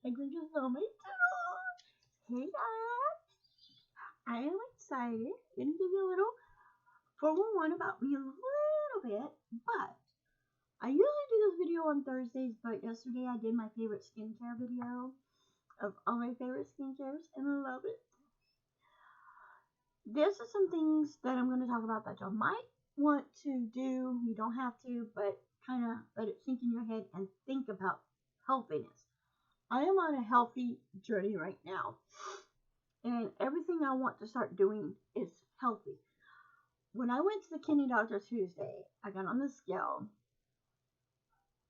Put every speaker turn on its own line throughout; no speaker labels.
I can just tell my turtle. Hey guys, I am excited. Gonna give you a little 411 about me a little bit, but I usually do this video on Thursdays, but yesterday I did my favorite skincare video of all my favorite skincare, and I love it. There's just some things that I'm going to talk about that y'all might want to do. You don't have to, but kind of let it sink in your head and think about healthiness. I am on a healthy journey right now, and everything I want to start doing is healthy. When I went to the kidney doctor Tuesday, I got on the scale.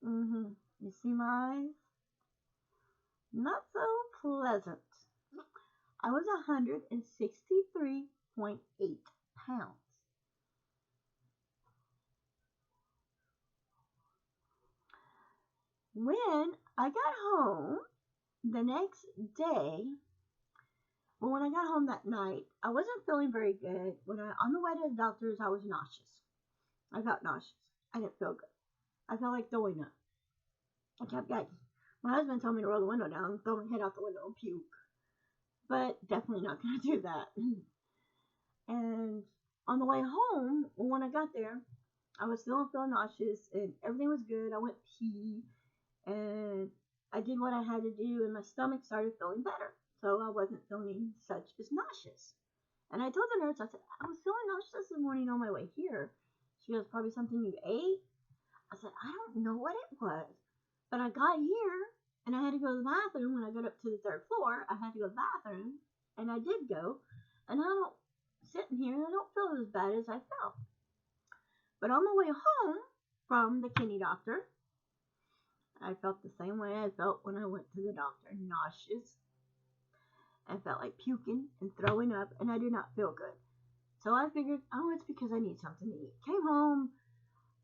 You see my eyes? Not so pleasant. I was 163.8 pounds. When I got home the next day, well, when I got home that night, I wasn't feeling very good. On the way to the doctor's, I was nauseous. I felt nauseous. I didn't feel good. I felt like throwing up. I kept gagging. My husband told me to roll the window down, throw my head out the window, and puke. But definitely not going to do that. And on the way home, when I got there, I was still feeling nauseous, and everything was good. I went pee, and I did what I had to do, and my stomach started feeling better. So I wasn't feeling such as nauseous. And I told the nurse, I said, I was feeling nauseous this morning on my way here. She goes, probably something you ate? I said, I don't know what it was. But I got here, and I had to go to the bathroom. When I got up to the 3rd floor, I had to go to the bathroom, and I did go. And sitting here, I don't feel as bad as I felt. But on my way home from the kidney doctor, I felt the same way I felt when I went to the doctor, nauseous. I felt like puking and throwing up, and I did not feel good. So I figured, it's because I need something to eat. Came home,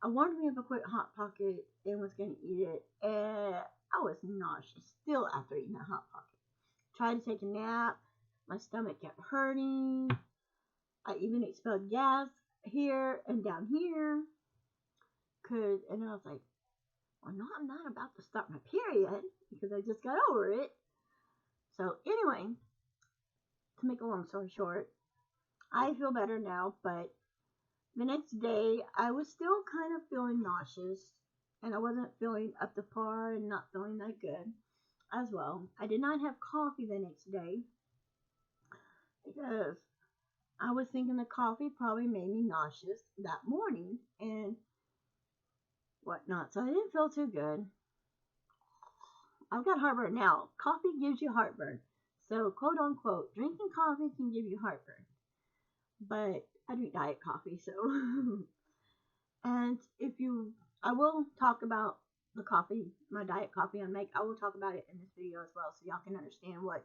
I wanted me up a quick Hot Pocket and was going to eat it, and I was nauseous still after eating that Hot Pocket. Tried to take a nap, my stomach kept hurting, I even expelled gas here and down here, and I was like, well, no, I'm not about to start my period, because I just got over it. So anyway, to make a long story short, I feel better now, but the next day, I was still kind of feeling nauseous, and I wasn't feeling up to par and not feeling that good as well. I did not have coffee the next day because I was thinking the coffee probably made me nauseous that morning and whatnot, so I didn't feel too good. I've got heartburn now. Coffee gives you heartburn. So, quote unquote, drinking coffee can give you heartburn. But I drink diet coffee, so. And I will talk about the coffee, my diet coffee I make. I will talk about it in this video as well, so y'all can understand what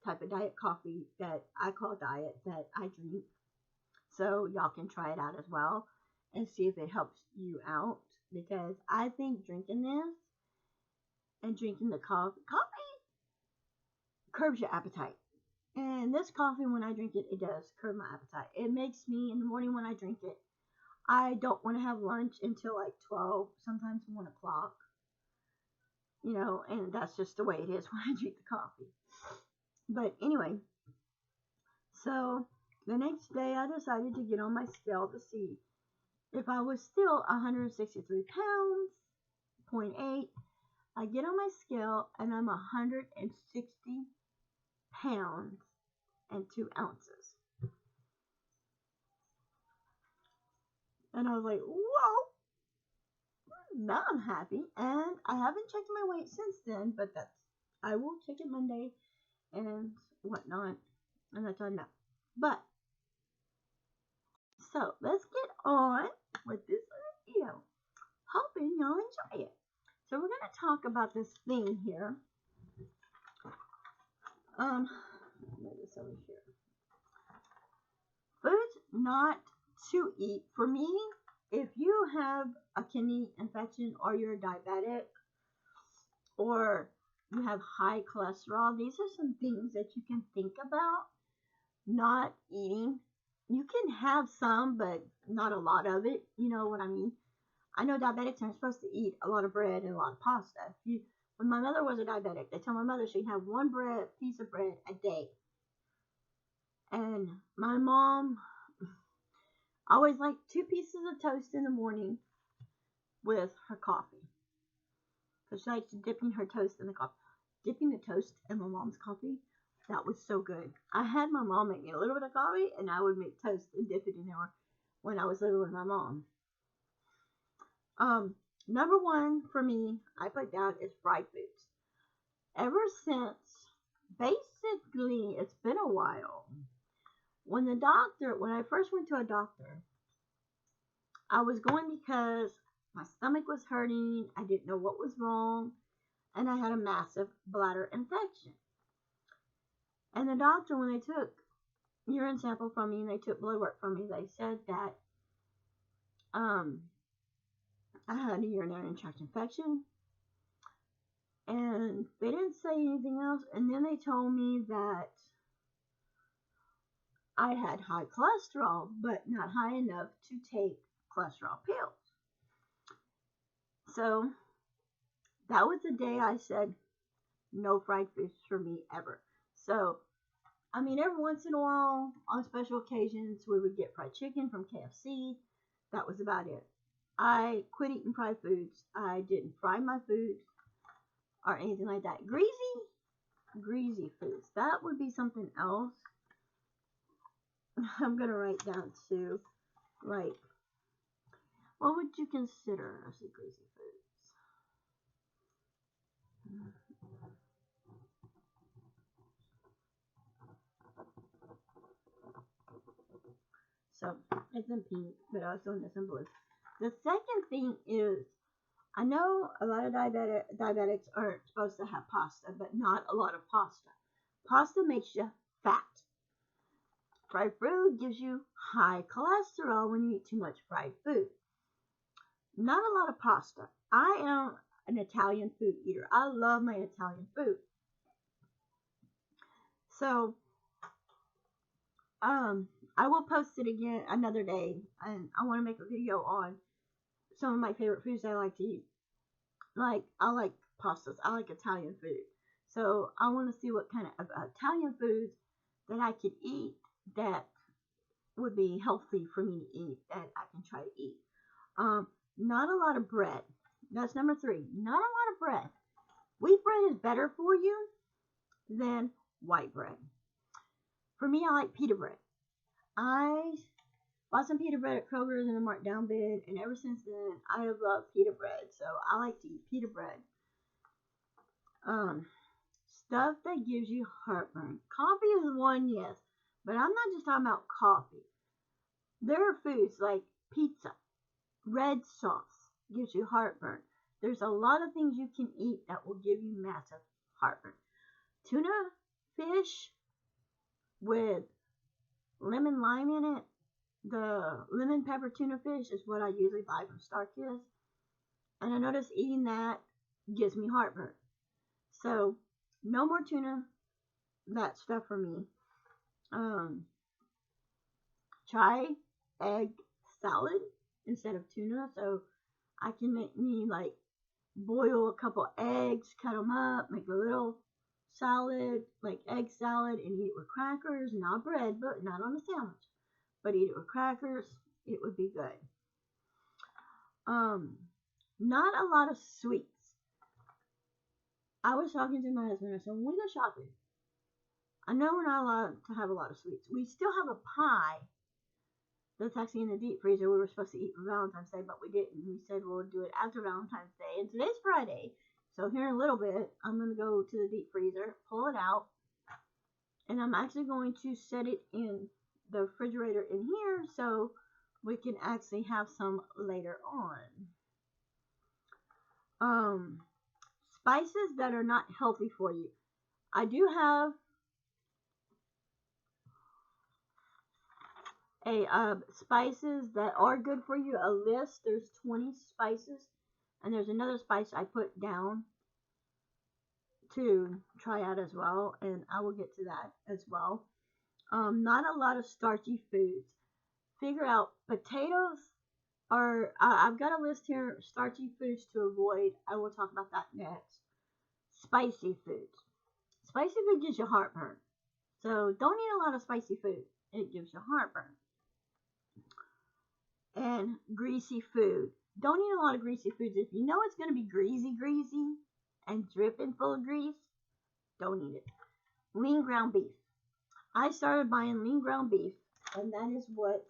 type of diet coffee that I call diet that I drink. So y'all can try it out as well and see if it helps you out, because I think drinking this and drinking the coffee curbs your appetite. And this coffee, when I drink it, it does curb my appetite. It makes me, in the morning when I drink it, I don't want to have lunch until like 12, sometimes 1 o'clock. And that's just the way it is when I drink the coffee. But anyway, so the next day I decided to get on my scale to see if I was still 163 pounds, 0.8. I get on my scale and I'm 160 pounds and 2 ounces. And I was like, whoa, now I'm happy. And I haven't checked my weight since then, but I will check it Monday and whatnot, and that's on that. But, so, let's get on with this video. Hoping y'all enjoy it. So, we're going to talk about this thing here. Let this over here. Foods not to eat. For me, if you have a kidney infection, or you're diabetic, or you have high cholesterol, these are some things that you can think about not eating. You can have some, but not a lot of it. You know what I mean? I know diabetics aren't supposed to eat a lot of bread and a lot of pasta. when my mother was a diabetic, they tell my mother she'd have one piece of bread a day. And my mom always liked 2 pieces of toast in the morning with her coffee. Because she likes dipping her toast in the coffee. Dipping the toast in my mom's coffee, that was so good. I had my mom make me a little bit of coffee, and I would make toast and dip it in there when I was living with my mom. Number 1 for me, I put down is fried foods. Ever since, basically, it's been a while. When I first went to a doctor, I was going because my stomach was hurting, I didn't know what was wrong, and I had a massive bladder infection. And the doctor, when they took urine sample from me and they took blood work from me, they said that I had a urinary tract infection. And they didn't say anything else. And then they told me that I had high cholesterol, but not high enough to take cholesterol pills. So that was the day I said, no fried foods for me ever. So, I mean, every once in a while, on special occasions, we would get fried chicken from KFC. That was about it. I quit eating fried foods. I didn't fry my food or anything like that. Greasy foods. That would be something else. I'm going to write down too, like, what would you consider as the greasy foods? So, it's in pink, but also in this in blue. The second thing is, I know a lot of diabetics aren't supposed to have pasta, but not a lot of pasta. Pasta makes you fat. Fried food gives you high cholesterol when you eat too much fried food. Not a lot of pasta. I am an Italian food eater. I love my Italian food. So, I will post it again another day, and I want to make a video on some of my favorite foods I like to eat. Like, I like pastas. I like Italian food. So, I want to see what kind of Italian foods that I could eat that would be healthy for me to eat, that I can try to eat. Not a lot of bread. That's number 3. Not a lot of bread. Wheat bread is better for you than white bread. For me, I like pita bread. I bought some pita bread at Kroger's in the markdown bin, and ever since then, I have loved pita bread. So I like to eat pita bread. Stuff that gives you heartburn. Coffee is one, yes, but I'm not just talking about coffee. There are foods like pizza, red sauce gives you heartburn. There's a lot of things you can eat that will give you massive heartburn. Tuna fish with lemon lime in it. The lemon pepper tuna fish is what I usually buy from StarKist. And I notice eating that gives me heartburn. So, no more tuna. That stuff for me. Try egg salad instead of tuna. So, I can make me like boil a couple eggs, cut them up, make a little salad, like egg salad, and eat it with crackers, not bread, but not on a sandwich. But eat it with crackers, it would be good. Not a lot of sweets. I was talking to my husband, I said, when we go shopping, I know we're not allowed to have a lot of sweets. We still have a pie that's actually in the deep freezer we were supposed to eat for Valentine's Day, but we didn't. We said we'll do it after Valentine's Day, and today's Friday, so here in a little bit, I'm going to go to the deep freezer, pull it out, and I'm actually going to set it in the refrigerator in here so we can actually have some later on. Spices that are not healthy for you. I do have spices that are good for you, a list. There's 20 spices, and there's another spice I put down to try out as well, and I will get to that as well. Not a lot of starchy foods. Figure out potatoes are, I've got a list here, starchy foods to avoid. I will talk about that next. Spicy foods. Spicy food gives you heartburn. So don't eat a lot of spicy food. It gives you heartburn. And greasy food. Don't eat a lot of greasy foods. If you know it's going to be greasy, and dripping full of grease, don't eat it. Lean ground beef. I started buying lean ground beef, and that is what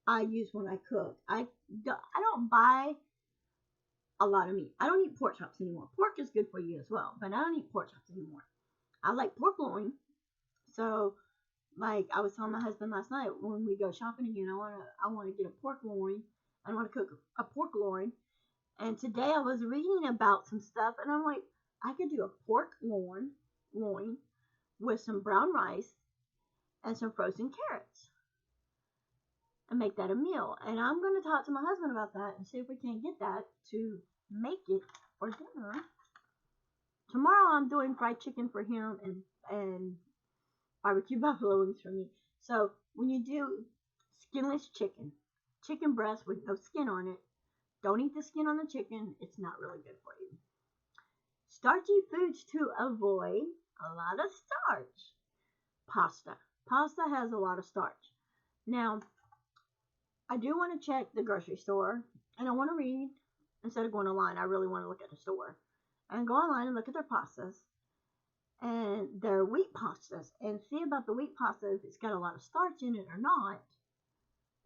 I use when I cook. I don't buy a lot of meat. I don't eat pork chops anymore. Pork is good for you as well, but I don't eat pork chops anymore. I like pork loin. So, like I was telling my husband last night, when we go shopping again, I wanna get a pork loin. I want to cook a pork loin. And today I was reading about some stuff, and I'm like, I could do a pork loin with some brown rice and some frozen carrots and make that a meal. And I'm going to talk to my husband about that and see if we can get that to make it for dinner. Tomorrow I'm doing fried chicken for him and barbecue buffalo wings for me. So when you do skinless chicken breast with no skin on it, don't eat the skin on the chicken. It's not really good for you. Starchy foods to avoid. A lot of starch. Pasta. Pasta has a lot of starch. Now, I do want to check the grocery store, and I want to read, instead of going online, I really want to look at the store. And go online and look at their pastas, and their wheat pastas, and see about the wheat pasta if it's got a lot of starch in it or not.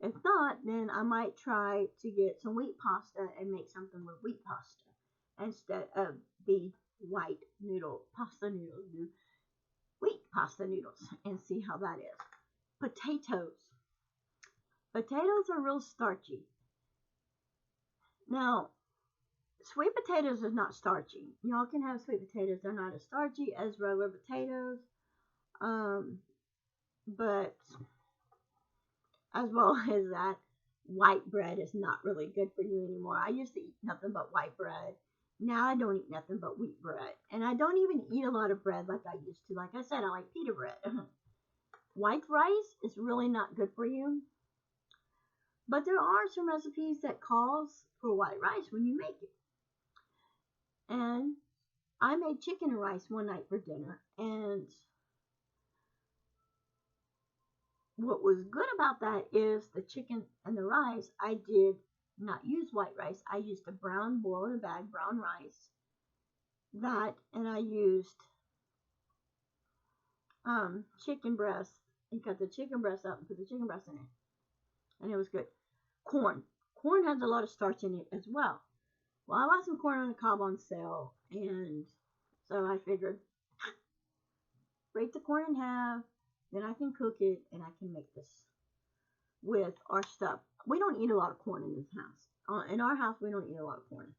If not, then I might try to get some wheat pasta and make something with wheat pasta instead of the white pasta noodles, wheat pasta noodles, and see how that is. Potatoes. Potatoes are real starchy. Now, sweet potatoes is not starchy. Y'all can have sweet potatoes. They're not as starchy as regular potatoes. But as well as that, white bread is not really good for you anymore. I used to eat nothing but white bread. Now I don't eat nothing but wheat bread. And I don't even eat a lot of bread like I used to. Like I said, I like pita bread. White rice is really not good for you. But there are some recipes that calls for white rice when you make it. And I made chicken and rice one night for dinner. And what was good about that is the chicken and the rice, I did not use white rice. I used a brown, boil in a bag, brown rice. That, and I used chicken breast, and cut the chicken breast up and put the chicken breast in it. And it was good. Corn. Corn has a lot of starch in it as well. Well, I bought some corn on the cob on sale, and so I figured, break the corn in half, then I can cook it, and I can make this with our stuff. We don't eat a lot of corn in this house. In our house, we don't eat a lot of corn.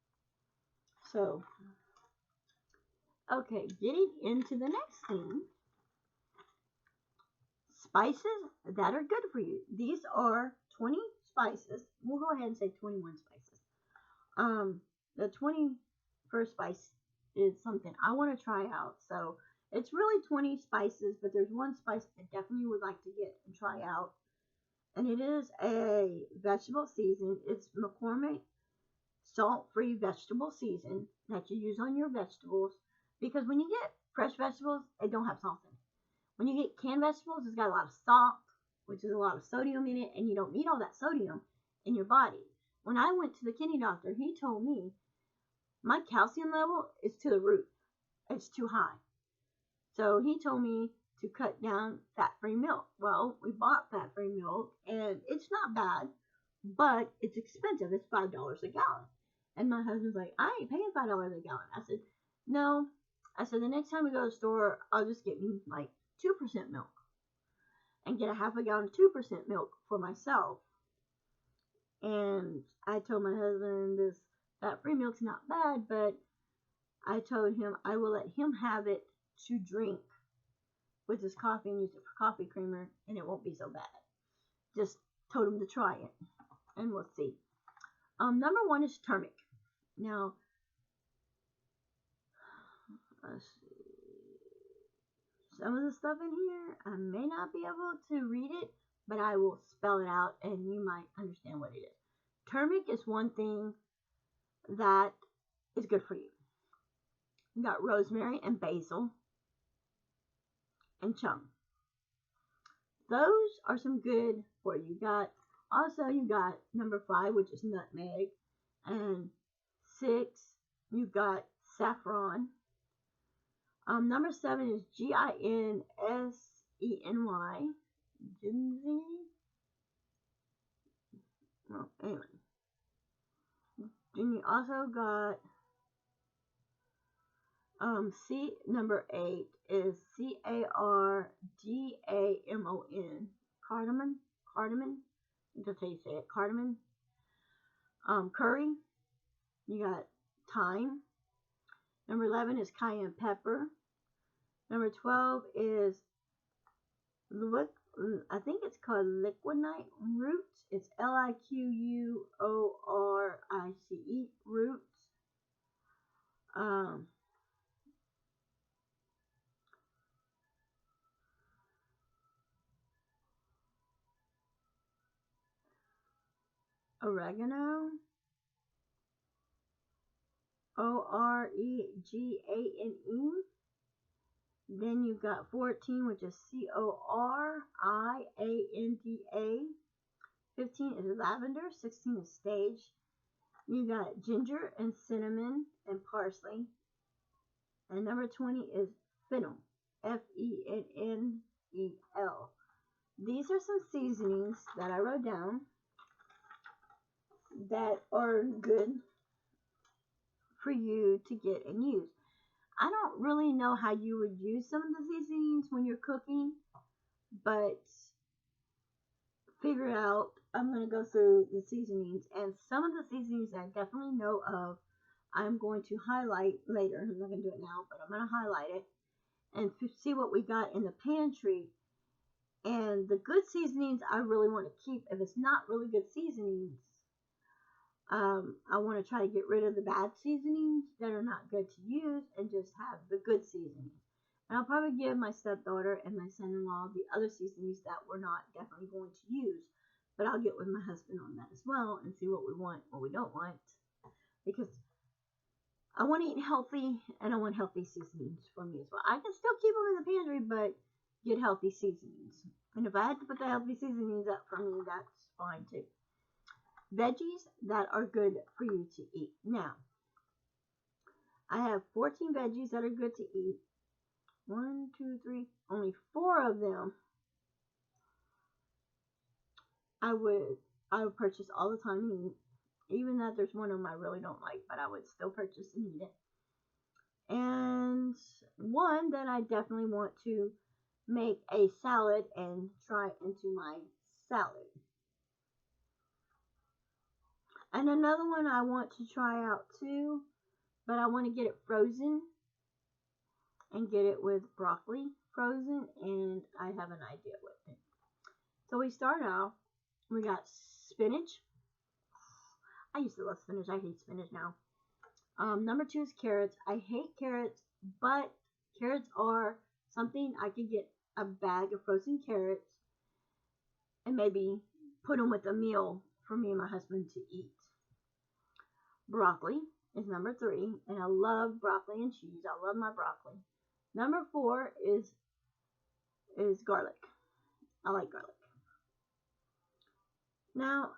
So, okay, getting into the next thing. Spices that are good for you. These are 20 spices. We'll go ahead and say 21 spices. The 21st spice is something I want to try out. So it's really 20 spices, but there's one spice I definitely would like to get and try out. And it is a vegetable season. It's McCormick salt-free vegetable season that you use on your vegetables. Because when you get fresh vegetables, they don't have salt in it. When you get canned vegetables, it's got a lot of salt, which is a lot of sodium in it, and you don't need all that sodium in your body. When I went to the kidney doctor, he told me my calcium level is to the roof. It's too high. So he told me to cut down fat-free milk. Well, we bought fat-free milk, and it's not bad, but it's expensive. It's $5 a gallon. And my husband's like, I ain't paying $5 a gallon. I said, no. I said, the next time we go to the store, I'll just get me like 2% milk and get a half a gallon of 2% milk for myself. And I told my husband this fat-free milk's not bad, but I told him I will let him have it to drink with his coffee and use it for coffee creamer, and it won't be so bad. Just told him to try it, and we'll see. Number one is turmeric. Now, let's see. Some of the stuff in here, I may not be able to read it, but I will spell it out and you might understand what it is. Turmeric is one thing that is good for you. You got rosemary and basil and chum. Those are some good for you. You got number 5, which is nutmeg, and 6, you got saffron. Number 7 is ginseny. Ginseng. Well, anyway. Then you also got number 8 is cardamon. Cardamom. That's how you say it. Cardamom. Curry. You got thyme. Number 11 is cayenne pepper. Number 12 is I think it's called liquorite roots. It's liquorice roots. Oregano. OREGANE. Then you got 14, which is CORIANDA. 15 is lavender. 16 is sage. You got ginger and cinnamon and parsley. And number 20 is fennel. FENNEL. These are some seasonings that I wrote down that are good for you to get and use. I don't really know how you would use some of the seasonings when you're cooking, but figure out. I'm going to go through the seasonings, and some of the seasonings I definitely know of, I'm going to highlight later. I'm not going to do it now, but I'm going to highlight it and see what we got in the pantry. And the good seasonings I really want to keep. If it's not really good seasonings, I want to try to get rid of the bad seasonings that are not good to use and just have the good seasonings. And I'll probably give my stepdaughter and my son-in-law the other seasonings that we're not definitely going to use. But I'll get with my husband on that as well and see what we want, what we don't want. Because I want to eat healthy, and I want healthy seasonings for me as well. I can still keep them in the pantry, but get healthy seasonings. And if I had to put the healthy seasonings up for me, that's fine too. Veggies that are good for you to eat. Now, I have 14 veggies that are good to eat. 1, 2, 3, only 4 of them I would purchase all the time and eat. Even though there's one of them I really don't like, but I would still purchase and eat it. And one that I definitely want to make a salad and try into my salad. And another one I want to try out too, but I want to get it frozen and get it with broccoli frozen, and I have an idea with it. So we start out, we got spinach. I used to love spinach. I hate spinach now. Number 2 is carrots. I hate carrots, but carrots are something I could get a bag of frozen carrots and maybe put them with a meal for me and my husband to eat. Broccoli is number 3, and I love broccoli and cheese. I love my broccoli. Number 4 is garlic. I like garlic. Now,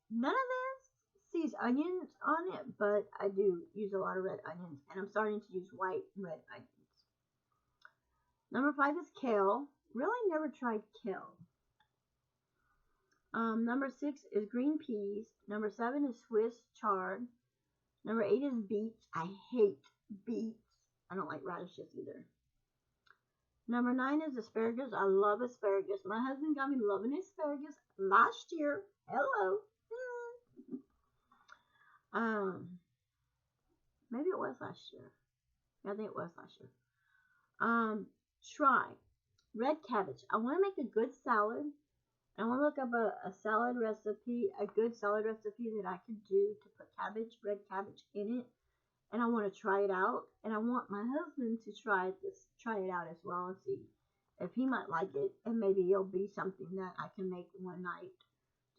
none of this sees onions on it, but I do use a lot of red onions, and I'm starting to use white and red onions. Number 5 is kale. Really never tried kale. Number 6 is green peas. Number 7 is Swiss chard. Number 8 is beets. I hate beets. I don't like radishes either. Number 9 is asparagus. I love asparagus. My husband got me loving asparagus last year. Hello. Maybe it was last year. I think it was last year. Try red cabbage. I want to make a good salad. I want to look up a salad recipe, a good salad recipe that I could do to put red cabbage in it. And I want to try it out. And I want my husband to try it out as well and see if he might like it. And maybe it'll be something that I can make one night,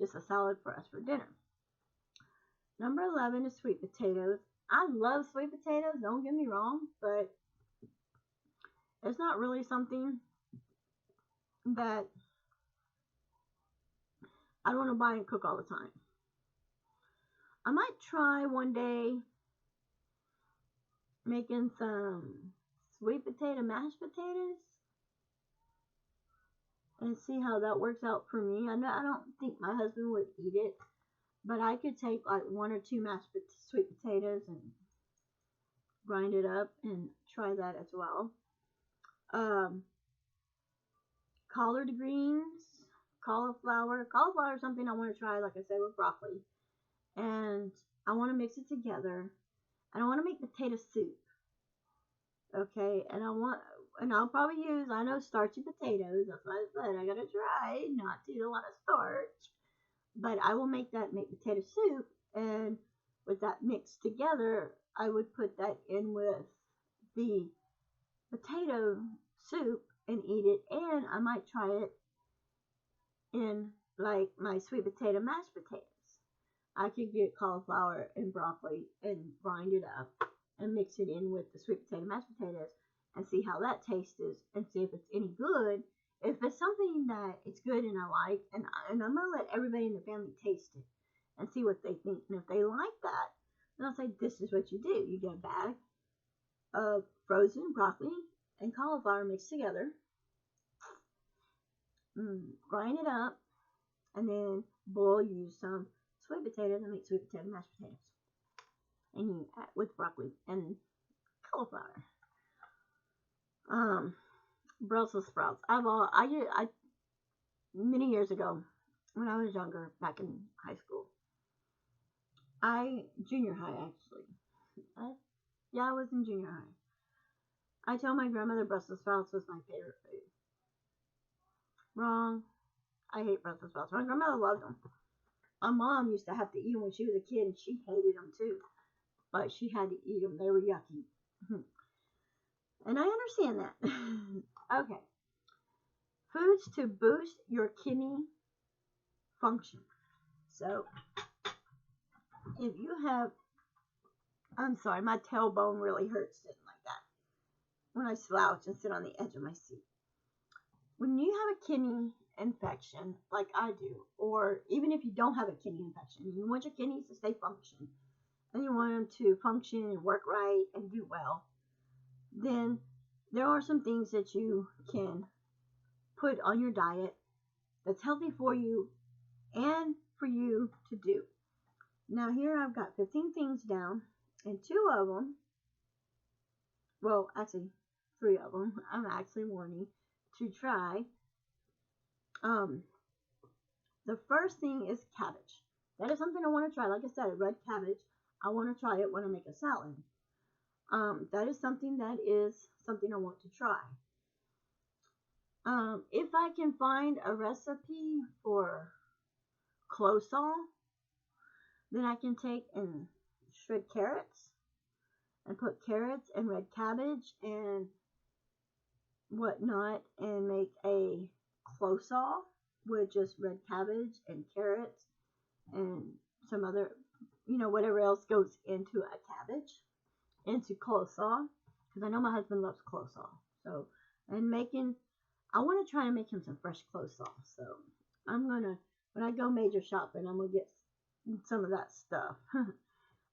just a salad for us for dinner. Number 11 is sweet potatoes. I love sweet potatoes, don't get me wrong, but it's not really something that I want to buy and cook all the time. I might try one day making some sweet potato mashed potatoes and see how that works out for me. I don't think my husband would eat it, but I could take like one or two sweet potatoes and grind it up and try that as well. Um, Collard greens, cauliflower. Cauliflower is something I want to try, like I said, with broccoli. And I want to mix it together. And I want to make potato soup. Okay, and I'll probably use, I know, starchy potatoes. That's what I said. I gotta try not to eat a lot of starch. But I will make potato soup. And with that mixed together, I would put that in with the potato soup and eat it. And I might try it in like my sweet potato mashed potatoes. I could get cauliflower and broccoli and grind it up and mix it in with the sweet potato mashed potatoes and see how that tastes and see if it's any good. If it's something that it's good and I like, and I'm gonna let everybody in the family taste it and see what they think. And if they like that, then I'll say this is what you do. You get a bag of frozen broccoli and cauliflower mixed together, grind it up, and then use some sweet potatoes and make sweet potato mashed potatoes. And you add with broccoli and cauliflower. Brussels sprouts. I many years ago when I was younger, back in high school, junior high actually. Yeah, I was in junior high. I told my grandmother Brussels sprouts was my favorite food. Wrong. I hate Brussels sprouts. My grandmother loved them. My mom used to have to eat them when she was a kid, and she hated them too. But she had to eat them. They were yucky. And I understand that. Okay. Foods to boost your kidney function. So, if you have, I'm sorry, my tailbone really hurts sitting like that when I slouch and sit on the edge of my seat. When you have a kidney infection, like I do, or even if you don't have a kidney infection, you want your kidneys to stay functioning, and you want them to function and work right and do well, then there are some things that you can put on your diet that's healthy for you and for you to do. Now here I've got 15 things down, and two of them, well actually 3 of them, I'm actually wanting to try. The first thing is cabbage. That is something I want to try. Like I said, red cabbage. I want to try it when I make a salad. That is something I want to try. If I can find a recipe for coleslaw, then I can take and shred carrots and put carrots and red cabbage and whatnot and make a coleslaw with just red cabbage and carrots and some other, whatever else goes into a cabbage, into coleslaw, because I know my husband loves coleslaw. So, I want to try and make him some fresh coleslaw. So, when I go major shopping, I'm going to get some of that stuff.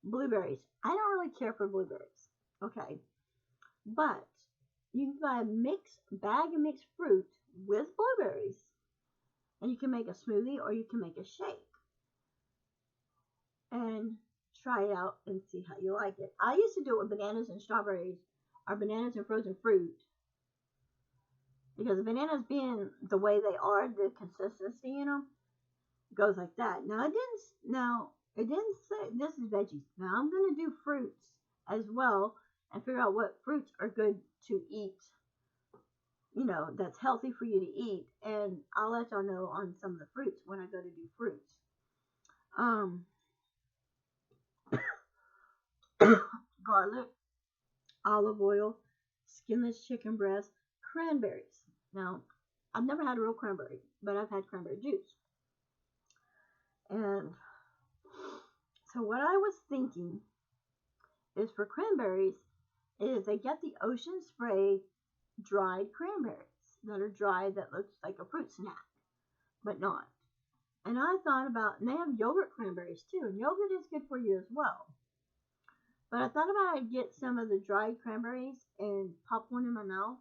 Blueberries. I don't really care for blueberries. Okay. But you can buy a bag of mixed fruit with blueberries, and you can make a smoothie or you can make a shake. And try it out and see how you like it. I used to do it with bananas and strawberries, or bananas and frozen fruit, because the bananas being the way they are, the consistency in them goes like that. Now it didn't say this is veggies. Now I'm gonna do fruits as well and figure out what fruits are good to eat. That's healthy for you to eat, and I'll let y'all know on some of the fruits when I go to do fruits. Garlic, olive oil, skinless chicken breast, cranberries. Now, I've never had a real cranberry, but I've had cranberry juice. And so what I was thinking is for cranberries is they get the Ocean Spray dried cranberries that are dry that looks like a fruit snack, but not. And I thought about, and they have yogurt cranberries too, and yogurt is good for you as well. But I thought about I'd get some of the dried cranberries and pop one in my mouth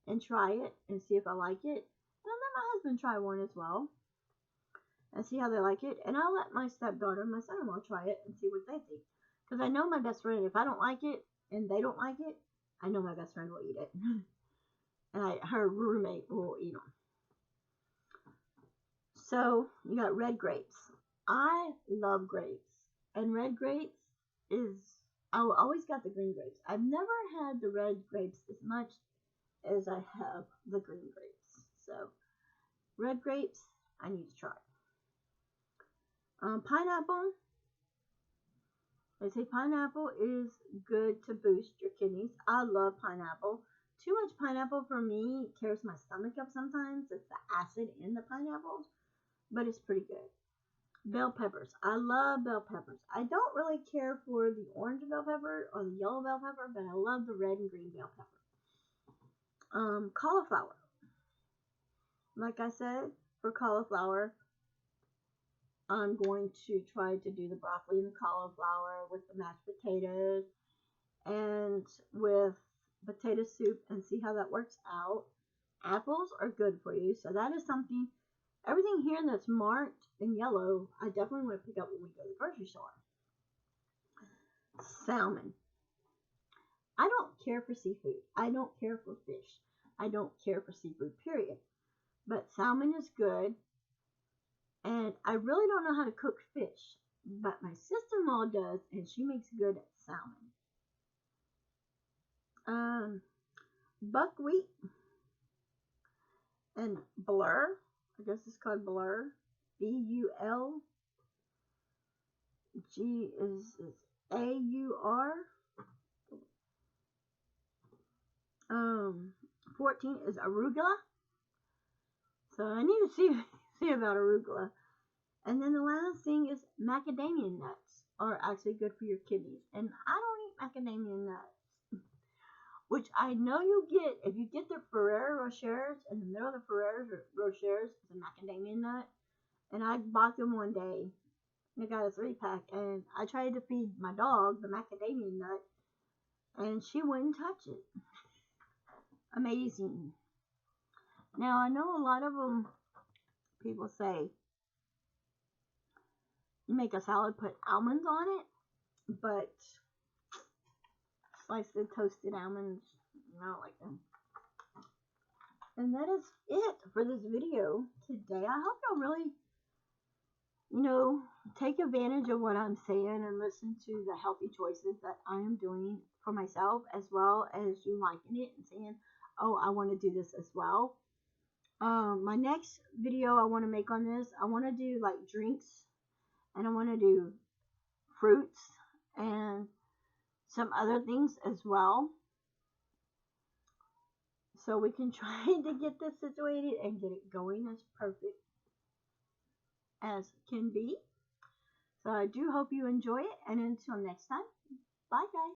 and try it and see if I like it. And I'll let my husband try one as well and see how they like it. And I'll let my stepdaughter and my son-in-law try it and see what they think. Because I know my best friend, if I don't like it and they don't like it, I know my best friend will eat it. And her roommate will eat them. So you got red grapes. I love grapes. And red grapes is, I always got the green grapes. I've never had the red grapes as much as I have the green grapes. So red grapes, I need to try. Pineapple. They say pineapple is good to boost your kidneys. I love pineapple. Too much pineapple for me tears my stomach up sometimes. It's the acid in the pineapples, but it's pretty good. Bell peppers. I love bell peppers. I don't really care for the orange bell pepper or the yellow bell pepper, but I love the red and green bell pepper. Cauliflower. Like I said, for cauliflower, I'm going to try to do the broccoli and the cauliflower with the mashed potatoes and with potato soup and see how that works out. Apples are good for you, so that is something. Everything here that's marked in yellow, I definitely want to pick up when we go to the grocery store. Salmon. I don't care for seafood. I don't care for fish. I don't care for seafood, period. But salmon is good. And I really don't know how to cook fish. But my sister-in-law does, and she makes good salmon. Buckwheat and Blur. I guess it's called Blur. B-U-L. G is A-U-R. 14 is arugula. So I need to see about arugula. And then the last thing is macadamia nuts are actually good for your kidneys. And I don't eat macadamia nuts. Which I know you get, if you get the Ferrero Rochers, in the middle of the Ferrero Rochers is a macadamia nut. And I bought them one day. I got a 3-pack. And I tried to feed my dog the macadamia nut. And she wouldn't touch it. Amazing. Now, I know a lot of them, people say, you make a salad, put almonds on it, but sliced and toasted almonds, I don't like them. And that is it for this video today. I hope you'll really, take advantage of what I'm saying and listen to the healthy choices that I am doing for myself, as well as you liking it and saying, oh, I want to do this as well. My next video I want to make on this, I want to do like drinks, and I want to do fruits and some other things as well. So we can try to get this situated and get it going as perfect as can be. So I do hope you enjoy it, and until next time, bye guys.